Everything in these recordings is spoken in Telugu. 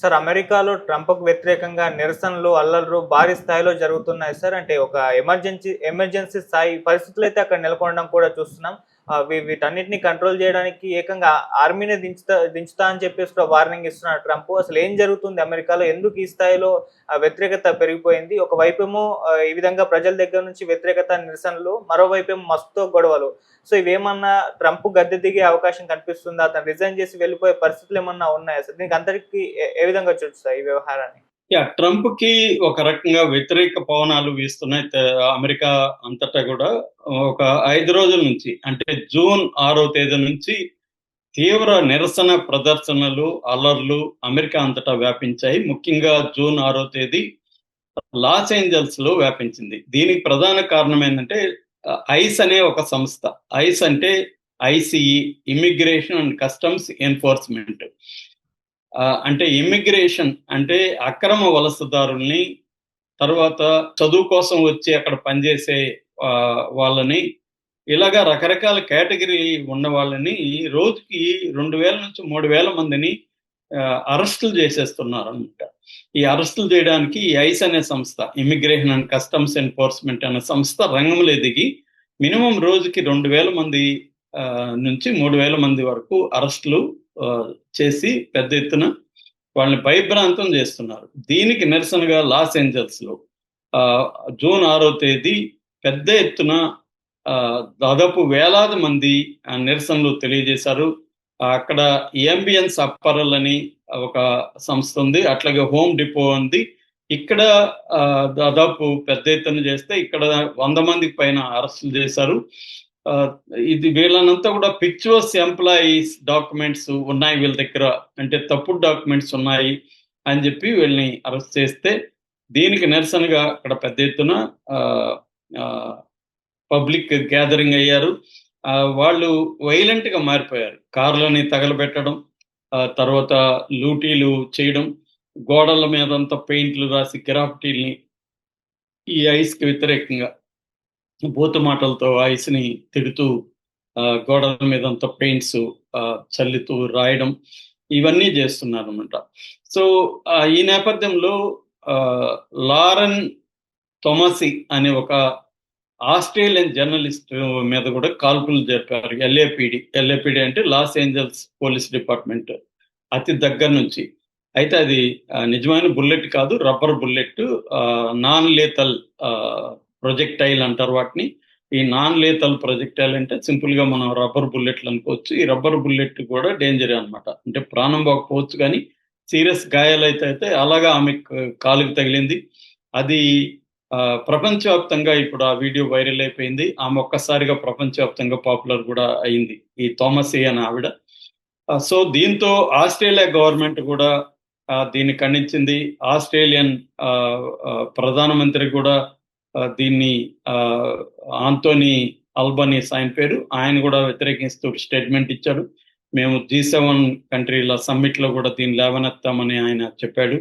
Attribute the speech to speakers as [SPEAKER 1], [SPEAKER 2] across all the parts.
[SPEAKER 1] సార్ అమెరికాలో ట్రంప్‌కు వ్యతిరేకంగా నిరసనలు, అల్లర్లు భారీ స్థాయిలో జరుగుతున్నాయి సార్. అంటే ఒక ఎమర్జెన్సీ స్థాయి పరిస్థితులైతే అక్కడ నెలకొనడం కూడా చూస్తున్నాం. వీటన్నిటిని కంట్రోల్ జేయడానికి ఏకంగా ఆర్మీనే దించుతా అని చెప్పేసి కూడా వార్నింగ్ ఇస్తున్నాడు ట్రంప్. అసలేం జరుగుతుంది అమెరికాలో? ఎందుకు ఈ స్థాయిలో వ్యతిరేకత పెరిగిపోయింది? ఒకవైపేమో ఈ విధంగా ప్రజల దగ్గర నుంచి వ్యతిరేకత, నిరసనలు, మరోవైపేమో మస్క్‌తో గొడవలు. సో ఇవేమన్నా ట్రంప్ గద్దె దిగే అవకాశం కనిపిస్తుందా? అతను రిజైన్ చేసి వెళ్ళిపోయే పరిస్థితులేమన్నా ఉన్నాయా సార్? దీనికి అంతటికి ఏ విధంగా చూస్తారు ఈ వ్యవహారాన్ని?
[SPEAKER 2] ట్రంప్‌కి ఒక రకంగా వ్యతిరేక పవనాలు వీస్తున్నాయి. అమెరికా అంతటా గూడా ఒక 5 రోజుల నుంచి అంటే జూన్ 6వ తేదీ నుంచి తీవ్ర నిరసన ప్రదర్శనలు, అల్లర్లు అమెరికా అంతటా వ్యాపించాయి. ముఖ్యంగా జూన్ 6వ తేదీ లాస్ ఏంజల్స్‌లో వ్యాపించింది. దీనికి ప్రధాన కారణం ఏందంటే ఐస్ అనే ఒక సంస్థ. ఐస్ అంటే ICE immigration and customs enforcement. అంటే ఇమ్మిగ్రేషన్ అంటే అక్రమ వలసదారుల్ని, తర్వాత చదువు కోసం వచ్చి అక్కడ పనిచేసే వాళ్ళని, ఇలాగా రకరకాల కేటగిరీ ఉన్న వాళ్ళని రోజుకి 2000 నుంచి 3000 మందిని అరెస్టులు చేసేస్తున్నారనమాట. ఈ అరెస్టులు చేయడానికి ఈ ఐస్ అనే సంస్థ, ఇమ్మిగ్రేషన్ అండ్ కస్టమ్స్ ఎన్ఫోర్స్మెంట్ అనే సంస్థ రంగంలో దిగి మినిమం రోజుకి 2000 మంది నుంచి 3000 మంది వరకు అరెస్టులు చేసి పెద్ద ఎత్తున వాళ్ళని భయభ్రాంతం చేస్తున్నారు. దీనికి నిరసనగా లాస్ ఏంజల్స్‌లో జూన్ 6వ తేదీ పెద్ద ఎత్తున దాదాపు వేలాది మంది నిరసనలు తెలియజేశారు. అక్కడ ఏంబియన్స్ అప్పరల్ అని ఒక సంస్థ ఉంది. అట్లాగే హోమ్ డిపో ఉంది. ఇక్కడ దాదాపు పెద్ద ఎత్తున చేస్తే ఇక్కడ 100 మందికి పైన అరెస్టులు చేశారు. ఇది వీళ్ళనంతా కూడా పిక్చర్స్ ఎంప్లాయీస్ డాక్యుమెంట్స్ ఉన్నాయి వీళ్ళ దగ్గర, అంటే తప్పుడు డాక్యుమెంట్స్ ఉన్నాయి అని చెప్పి వీళ్ళని అరెస్ట్ చేస్తే దీనికి నిరసనగా అక్కడ పెద్ద ఎత్తున పబ్లిక్ గ్యాదరింగ్ అయ్యారు. వాళ్ళు వైలెంట్ గా మారిపోయారు. కార్లని తగలబెట్టడం, తర్వాత లూటీలు చేయడం, గోడల మీదంతా పెయింట్లు రాసి గ్రాఫిటీల్ని ఈ ఐస్ కి వ్యతిరేకంగా బూతు మాటలతో ఐస్‌ని తిడుతూ గోడల మీదంతా పెయింట్స్ చల్లుతూ రాయడం, ఇవన్నీ చేస్తున్నారనమాట. సో ఈ నేపథ్యంలో లారెన్ తొమసి అనే ఒక ఆస్ట్రేలియన్ జర్నలిస్ట్ మీద కూడా కాల్పులు జరిపారు. ఎల్ఏపిడి అంటే లాస్ ఏంజల్స్ పోలీస్ డిపార్ట్మెంట్ అతి దగ్గర నుంచి. అయితే అది నిజమైన బుల్లెట్ కాదు, రబ్బర్ బుల్లెట్. నాన్ లేతల్ ప్రొజెక్టైల్ అంటారు వాటిని. ఈ నాన్ లేతల్ ప్రొజెక్టైల్ అంటే సింపుల్ గా మనం రబ్బర్ బుల్లెట్లు అనుకోవచ్చు. ఈ రబ్బర్ బుల్లెట్ కూడా డేంజరే అనమాట. అంటే ప్రాణం పోకపోవచ్చు కానీ సీరియస్ గాయాలైతే అలాగా ఆమె కాలుకి తగిలింది. అది ప్రపంచవ్యాప్తంగా ఇప్పుడు ఆ వీడియో వైరల్ అయిపోయింది. ఆమె ఒక్కసారిగా ప్రపంచవ్యాప్తంగా పాపులర్ కూడా అయింది, ఈ థామస్ ఏ అనే ఆవిడ. సో దీంతో ఆస్ట్రేలియా గవర్నమెంట్ కూడా దీన్ని ఖండించింది. ఆస్ట్రేలియన్ ప్రధానమంత్రి కూడా దీన్ని ఆంటోనీ అల్బనీస్ ఆయన పేరు, ఆయన కూడా వ్యతిరేకిస్తూ స్టేట్మెంట్ ఇచ్చాడు. మేము G7 కంట్రీల సమ్మిట్ లో కూడా దీన్ని లేవనెత్తామని ఆయన చెప్పాడు.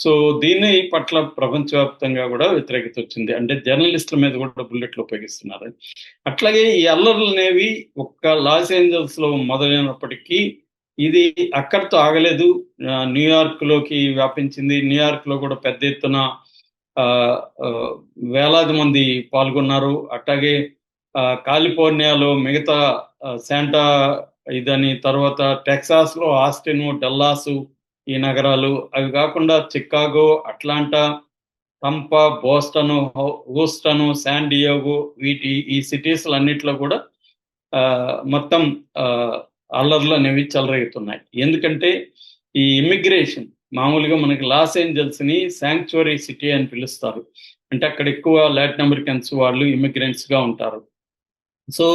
[SPEAKER 2] సో దీని పట్ల ప్రపంచవ్యాప్తంగా కూడా వ్యతిరేకత వచ్చింది. అంటే జర్నలిస్టుల మీద కూడా బుల్లెట్లు ఉపయోగిస్తున్నారు. అట్లాగే ఈ అల్లర్లు అనేవి ఒక్క లాస్ ఏంజల్స్ లో మొదలైనప్పటికీ ఇది అక్కడితో ఆగలేదు. న్యూయార్క్ లోకి వ్యాపించింది. న్యూయార్క్ లో కూడా పెద్ద ఎత్తున వేలాది మంది పాల్గొన్నారు. అట్లాగే కాలిఫోర్నియాలో మిగతా శాంటా ఇదని, తర్వాత టెక్సాస్ లో ఆస్టిన్, డల్లాసు ఈ నగరాలు, అవి కాకుండా Chicago, Atlanta, Tampa, Boston, Houston, San Diego, ఈ సిటీస్ అన్నిట్లో కూడా మొత్తం అల్లర్లు అనేవి చెలరేగుతున్నాయి. ఎందుకంటే ఈ ఇమ్మిగ్రేషన్ మామూలుగా మనకి లాస్ ఏంజల్స్ ని శాంక్చురీ సిటీ అని పిలుస్తారు. అంటే అక్కడ ఎక్కువ లాటిన్ అమెరికన్స్ వాళ్ళు ఇమిగ్రెంట్స్ గా ఉంటారు. సో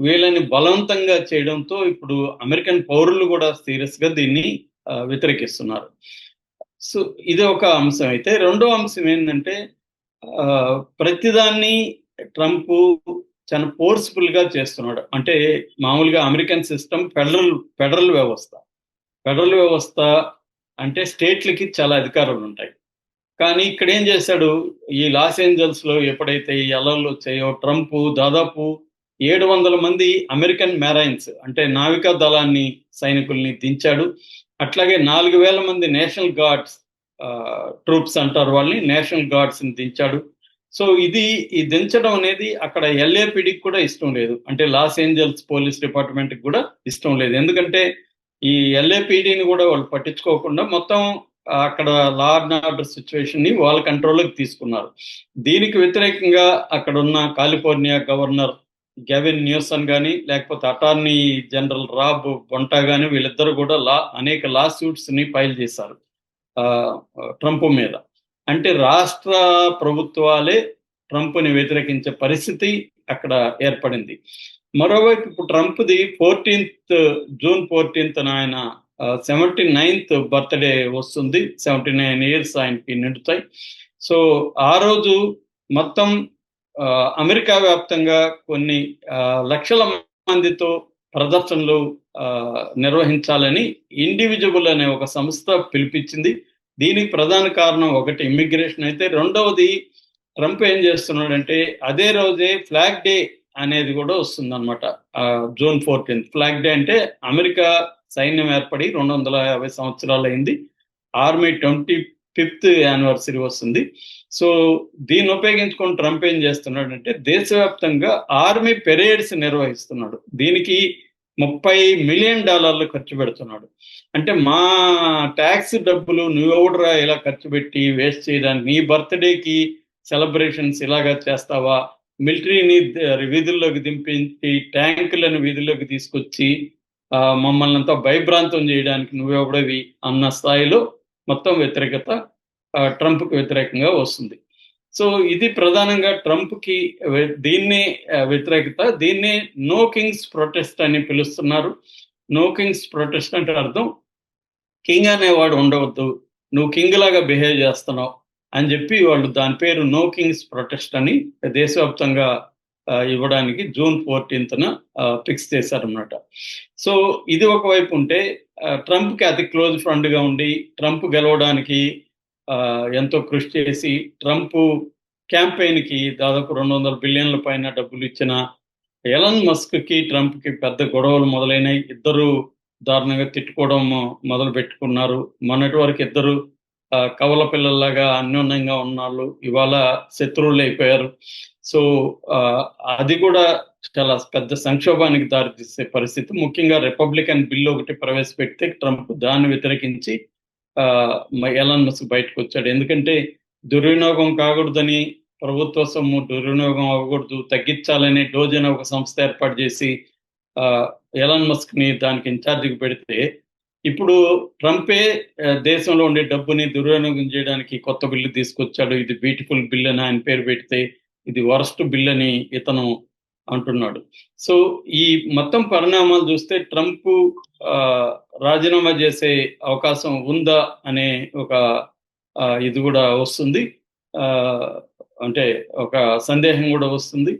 [SPEAKER 2] వీళ్ళని బలవంతంగా చేయడంతో ఇప్పుడు అమెరికన్ పౌరులు కూడా సీరియస్ గా దీన్ని వ్యతిరేకిస్తున్నారు. సో ఇది ఒక అంశం. అయితే రెండో అంశం ఏంటంటే ప్రతిదాన్ని ట్రంప్ చాలా ఫోర్స్ఫుల్ గా చేస్తున్నాడు. అంటే మామూలుగా అమెరికన్ సిస్టమ్ ఫెడరల్ వ్యవస్థ. ఫెడరల్ వ్యవస్థ అంటే స్టేట్లకి చాలా అధికారాలు ఉంటాయి. కానీ ఇక్కడ ఏం చేశాడు, ఈ లాస్ ఏంజల్స్ లో ఎప్పుడైతే ఈ అల్లర్లు వచ్చాయో ట్రంప్ దాదాపు 700 మంది అమెరికన్ మెరైన్స్ అంటే నావికా దళాన్ని సైనికుల్ని దించాడు. అట్లాగే 4,000 మంది నేషనల్ గార్డ్స్ ట్రూప్స్ అంటారు వాళ్ళని, నేషనల్ గార్డ్స్ ని దించాడు. సో ఈ దించడం అనేది అక్కడ ఎల్ఏపిడికి కూడా ఇష్టం లేదు, అంటే లాస్ ఏంజల్స్ పోలీస్ డిపార్ట్మెంట్ కి కూడా ఇష్టం లేదు. ఎందుకంటే ఈ ఎల్ఏపిడిని కూడా వాళ్ళు పట్టించుకోకుండా మొత్తం అక్కడ లా అండ్ ఆర్డర్ సిచ్యువేషన్ ని వాళ్ళ కంట్రోల్లోకి తీసుకున్నారు. దీనికి వ్యతిరేకంగా అక్కడ ఉన్న కాలిఫోర్నియా గవర్నర్ గెవిన్ న్యూసన్ కానీ, లేకపోతే అటార్నీ జనరల్ రాబ్ బొంటా కానీ, వీళ్ళిద్దరూ కూడా అనేక లా సూట్స్ ని ఫైల్ చేశారు ట్రంప్ మీద. అంటే రాష్ట్ర ప్రభుత్వాలే ట్రంప్ని వ్యతిరేకించే పరిస్థితి అక్కడ ఏర్పడింది. మరోవైపు ఇప్పుడు ట్రంప్ది జూన్ 14th ఆయన 79th బర్త్డే వస్తుంది. 79 years ఆయనకి నిండుతాయి. సో ఆ రోజు మొత్తం అమెరికా వ్యాప్తంగా కొన్ని లక్షల మందితో ప్రదర్శనలు నిర్వహించాలని ఇండివిజువల్ అనే ఒక సంస్థ పిలిపించింది. దీనికి ప్రధాన కారణం ఒకటి ఇమ్మిగ్రేషన్ అయితే, రెండవది ట్రంప్ ఏం చేస్తున్నాడంటే అదే రోజే ఫ్లాగ్ డే అనేది కూడా వస్తుంది అనమాట. జూన్ 14th ఫ్లాగ్ డే అంటే అమెరికా సైన్యం ఏర్పడి 250 సంవత్సరాలు అయింది. ఆర్మీ 25th యానివర్సరీ వస్తుంది. సో దీన్ని ఉపయోగించుకొని ట్రంప్ ఏం చేస్తున్నాడంటే దేశవ్యాప్తంగా ఆర్మీ పెరేడ్స్ నిర్వహిస్తున్నాడు. దీనికి $30 million ఖర్చు పెడుతున్నాడు. అంటే మా ట్యాక్స్ డబ్బులు నువ్వెవడరా ఇలా ఖర్చు పెట్టి వేస్ట్ చేయడానికి, నీ బర్త్డేకి సెలబ్రేషన్స్ ఇలాగా చేస్తావా, మిలిటరీని వీధుల్లోకి దింపించి ట్యాంకులను వీధుల్లోకి తీసుకొచ్చి మమ్మల్ని అంతా భయభ్రాంతం చేయడానికి నువ్వెవడవి అన్న స్థాయిలో మొత్తం వ్యతిరేకత ట్రంప్కి వ్యతిరేకంగా వస్తుంది. సో ఇది ప్రధానంగా ట్రంప్కి దీన్ని వ్యతిరేకత. దీన్ని నో కింగ్స్ ప్రొటెస్ట్ అని పిలుస్తున్నారు. నో కింగ్స్ ప్రొటెస్ట్ అంటే అర్థం కింగ్ అనేవాడు ఉండవద్దు, నువ్వు కింగ్ లాగా బిహేవ్ చేస్తున్నావు అని చెప్పి వాళ్ళు దాని పేరు నో కింగ్స్ ప్రొటెస్ట్ అని దేశవ్యాప్తంగా ఇవ్వడానికి జూన్ 14th ఫిక్స్ చేశారన్నమాట. సో ఇది ఒకవైపు ఉంటే ట్రంప్కి అతి క్లోజ్ ఫ్రెండ్గా ఉండి ట్రంప్ గెలవడానికి ఎంతో కృషి చేసి ట్రంప్ క్యాంపెయిన్కి దాదాపు 200 బిలియన్ల పైన డబ్బులు ఇచ్చిన ఎలన్ మస్క్కి ట్రంప్కి పెద్ద గొడవలు మొదలైనవి. ఇద్దరు దారుణంగా తిట్టుకోవడం మొదలు పెట్టుకున్నారు. మొన్నటి వరకు ఇద్దరు కవల పిల్లల్లాగా అన్యోన్యంగా ఉన్నాళ్ళు ఇవాళ శత్రువులు అయిపోయారు. సో అది కూడా చాలా పెద్ద సంక్షోభానికి దారితీసే పరిస్థితి. ముఖ్యంగా రిపబ్లికన్ బిల్ ఒకటి ప్రవేశపెడితే ట్రంప్ దాన్ని వ్యతిరేకించి ఎలన్ మస్క్ బయటకు వచ్చాడు. ఎందుకంటే దుర్వినియోగం కాకూడదని, ప్రభుత్వ సొమ్ము దుర్వినియోగం అవ్వకూడదు, తగ్గించాలని డోజన్ ఒక సంస్థ ఏర్పాటు చేసి ఎలన్ మస్క్ ని దానికి ఇన్ఛార్జికి పెడితే, ఇప్పుడు ట్రంపే దేశంలో ఉండే డబ్బుని దుర్వినియోగం చేయడానికి కొత్త బిల్లు తీసుకొచ్చాడు. ఇది బ్యూటిఫుల్ బిల్ అని ఆయన పేరు పెడితే ఇది వరస్ట్ బిల్ అని ఇతను అంటున్నాడు. సో ఈ మొత్తం పరిణామాలు చూస్తే ట్రంప్ రాజీనామా చేసే అవకాశం ఉందా అనే ఒక ఇది కూడా వస్తుంది, అంటే ఒక సందేహం కూడా వస్తుంది.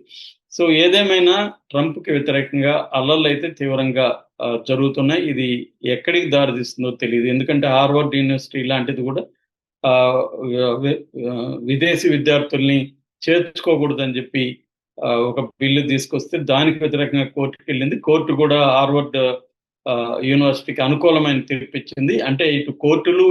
[SPEAKER 2] సో ఏదేమైనా ట్రంప్కి వ్యతిరేకంగా అల్లర్లు అయితే తీవ్రంగా జరుగుతున్నాయి. ఇది ఎక్కడికి దారితీస్తుందో తెలియదు. ఎందుకంటే హార్వర్డ్ యూనివర్సిటీ లాంటిది కూడా విదేశీ విద్యార్థుల్ని చేర్చుకోకూడదని చెప్పి ఒక బిల్లు తీసుకొస్తే దానికి వ్యతిరేకంగా కోర్టుకు వెళ్ళింది. కోర్టు కూడా హార్వర్డ్ యూనివర్సిటీకి అనుకూలమైన తీర్పు ఇచ్చింది. అంటే ఇటు కోర్టులు